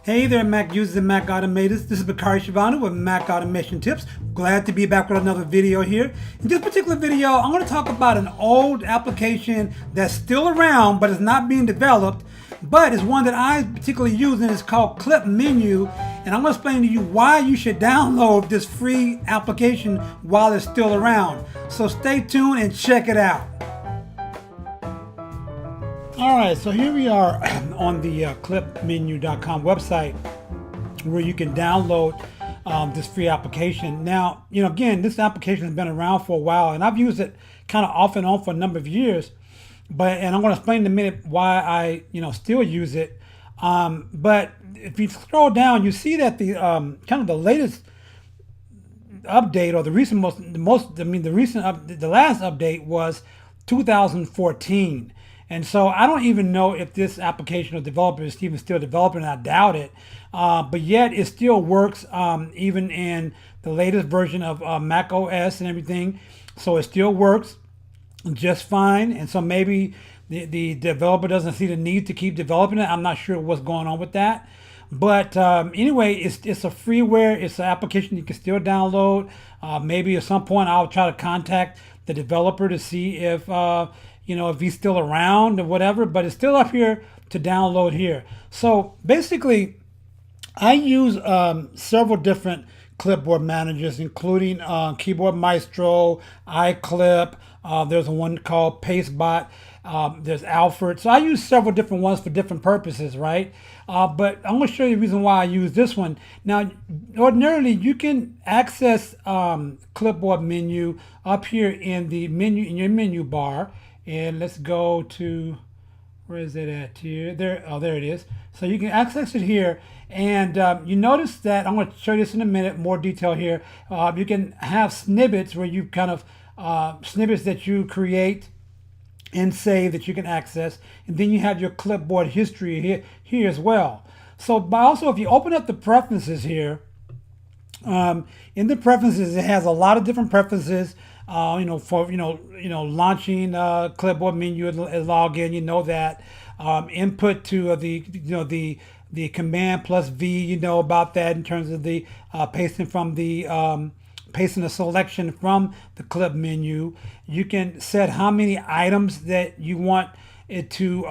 Hey there, Mac users and Mac Automators. This is Bakari Shivanu with Mac Automation Tips. Glad to be back with another video here. In this particular video, I'm going to talk about an old application that's still around, but is not being developed, but is one that I particularly use, and it's called ClipMenu. And I'm going to explain to you why you should download this free application while it's still around. So stay tuned and check it out. Alright, so here we are on the clipmenu.com website where you can download this free application. Now, again, this application has been around for a while, and I've used it kind of off and on for a number of years. And I'm going to explain in a minute why I, still use it. But if you scroll down, you see that the kind of the latest update, or the last update was 2014. And so I don't even know if this application or developer is even still developing. I doubt it. But yet it still works even in the latest version of Mac OS and everything. So it still works just fine. And so maybe the developer doesn't see the need to keep developing it. I'm not sure what's going on with that. But anyway, it's a freeware. It's an application you can still download. Maybe at some point I'll try to contact the developer to see if if he's still around or whatever, but it's still up here to download here. So basically, I use several different clipboard managers, including Keyboard Maestro, iClip. There's one called Pastebot. There's Alfred. So I use several different ones for different purposes, right? But I'm going to show you the reason why I use this one. Now, ordinarily, you can access clipboard menu up here in the menu, in your menu bar. And let's go to, where is it at here? There it is. So you can access it here. And you notice that, I'm going to show you this in a minute, more detail here. You can have snippets where you kind of, snippets that you create and save that you can access. And then you have your clipboard history here as well. So, but also if you open up the preferences here, in the preferences, it has a lot of different preferences. For launching clipboard menu and login, that input to the command plus V, about that in terms of the pasting a selection from the clip menu. You can set how many items that you want it to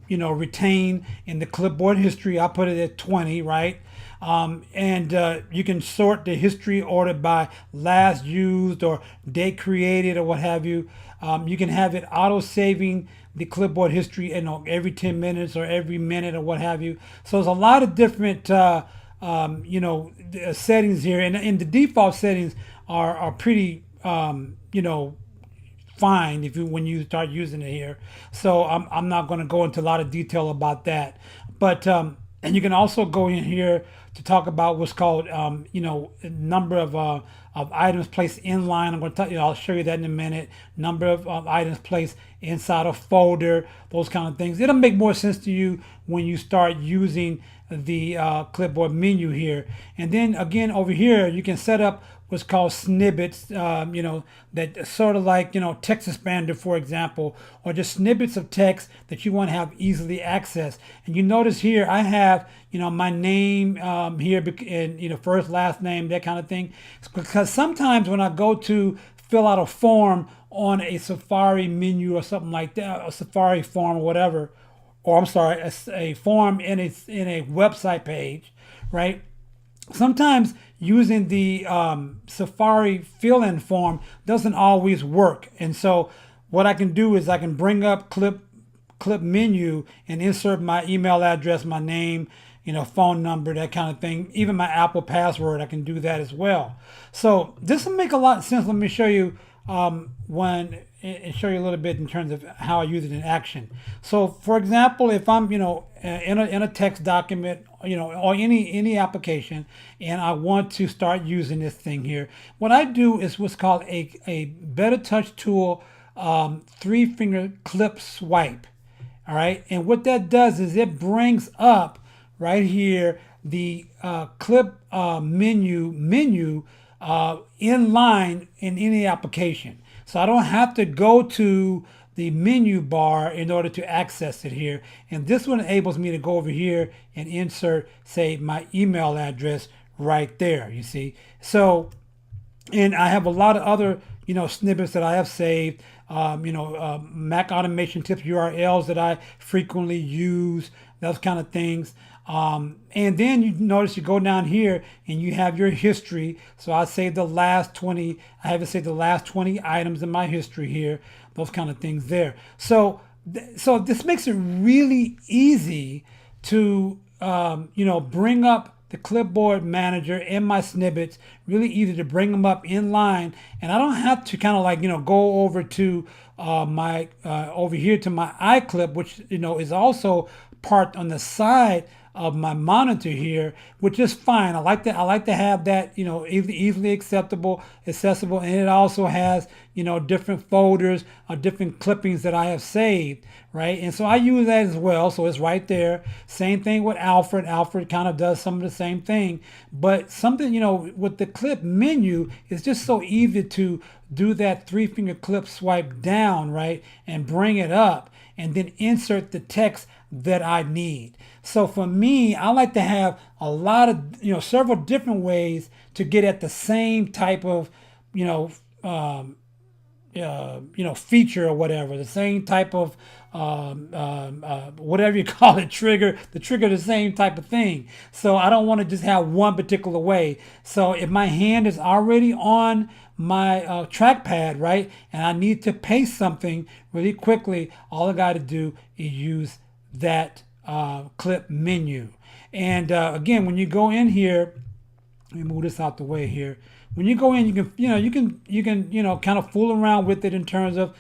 retain in the clipboard history. I put it at 20, right? And you can sort the history order by last used or date created or what have you. You can have it auto saving the clipboard history every 10 minutes or every minute or what have you. So there's a lot of different settings here, and the default settings are pretty fine when you start using it here. So I'm not going to go into a lot of detail about that, but and you can also go in here to talk about what's called, number of items placed in line. I'm going to tell you, I'll show you that in a minute. Number of items placed inside a folder, those kind of things. It'll make more sense to you when you start using the clipboard menu here. And then again, over here, you can set up what's called snippets, that sort of like, TextExpander, for example, or just snippets of text that you want to have easily accessed. And you notice here, I have, my name here, and, first, last name, that kind of thing. Because sometimes when I go to fill out a form on a Safari menu or something like that, a Safari form or whatever, or I'm sorry, a form in a website page, right? Sometimes using the Safari fill-in form doesn't always work. And so what I can do is I can bring up ClipMenu and insert my email address, my name, phone number, that kind of thing. Even my Apple password, I can do that as well. So this will make a lot of sense. Let me show you and show you a little bit in terms of how I use it in action. So for example, if I'm in a text document, or any application, and I want to start using this thing here, what I do is what's called a BetterTouchTool 3-finger clip swipe. All right, and what that does is it brings up right here the clip menu in line in any application. So I don't have to go to the menu bar in order to access it here. And this one enables me to go over here and insert, say, my email address right there, you see. So, and I have a lot of other, snippets that I have saved, MacAutomationTips URLs that I frequently use, those kind of things. And then you notice you go down here and you have your history. So I saved the last 20, I have it saved the last 20 items in my history here, those kind of things there. So this makes it really easy to, bring up the clipboard manager in my snippets, really easy to bring them up in line. And I don't have to kind of like, go over to my, over here to my iClip, which, is also parked on the side of my monitor here, which is fine. I like to have that, easily accessible, and it also has, different folders or different clippings that I have saved, right? And so I use that as well. So it's right there. Same thing with Alfred. Alfred kind of does some of the same thing, but something, with the clip menu, it's just so easy to do that 3-finger clip swipe down, right? And bring it up and then insert the text that I need. So for me, I like to have a lot of, several different ways to get at the same type of, feature or whatever, the same type of, whatever you call it, trigger, the same type of thing. So I don't want to just have one particular way. So if my hand is already on my trackpad, right, and I need to paste something really quickly, all I got to do is use that clip menu. And again, when you go in here, let me move this out the way here. When you go in, you can kind of fool around with it in terms of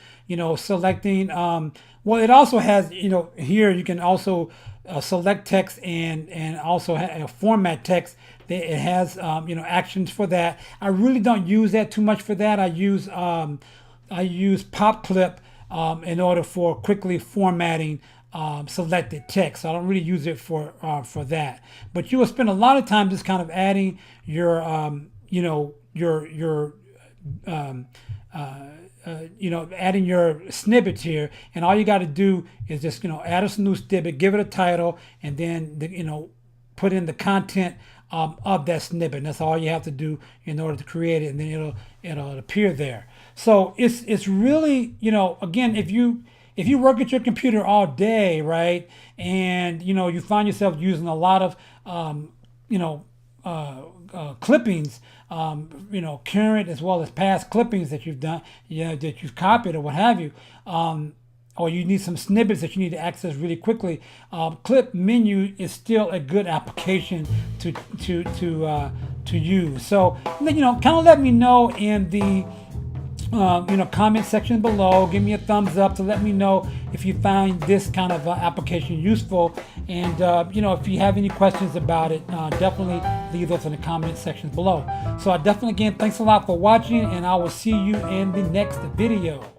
selecting. Well, it also has here you can also select text and also format text. It has actions for that. I really don't use that too much for that. I use PopClip in order for quickly formatting selected text. So I don't really use it for that. But you will spend a lot of time just kind of adding your adding your snippets here, and all you got to do is just add a new snippet, give it a title, and then put in the content of that snippet. And that's all you have to do in order to create it, and then it'll appear there. So it's really again, if you work at your computer all day, right, and you find yourself using a lot of clippings, current as well as past clippings that you've done, that you've copied or what have you, or you need some snippets that you need to access really quickly, clip menu is still a good application to use. So kind of let me know in the comment section below. Give me a thumbs up to let me know if you find this kind of application useful, and if you have any questions about it, definitely leave those in the comment section below. So I definitely, again, thanks a lot for watching, and I will see you in the next video.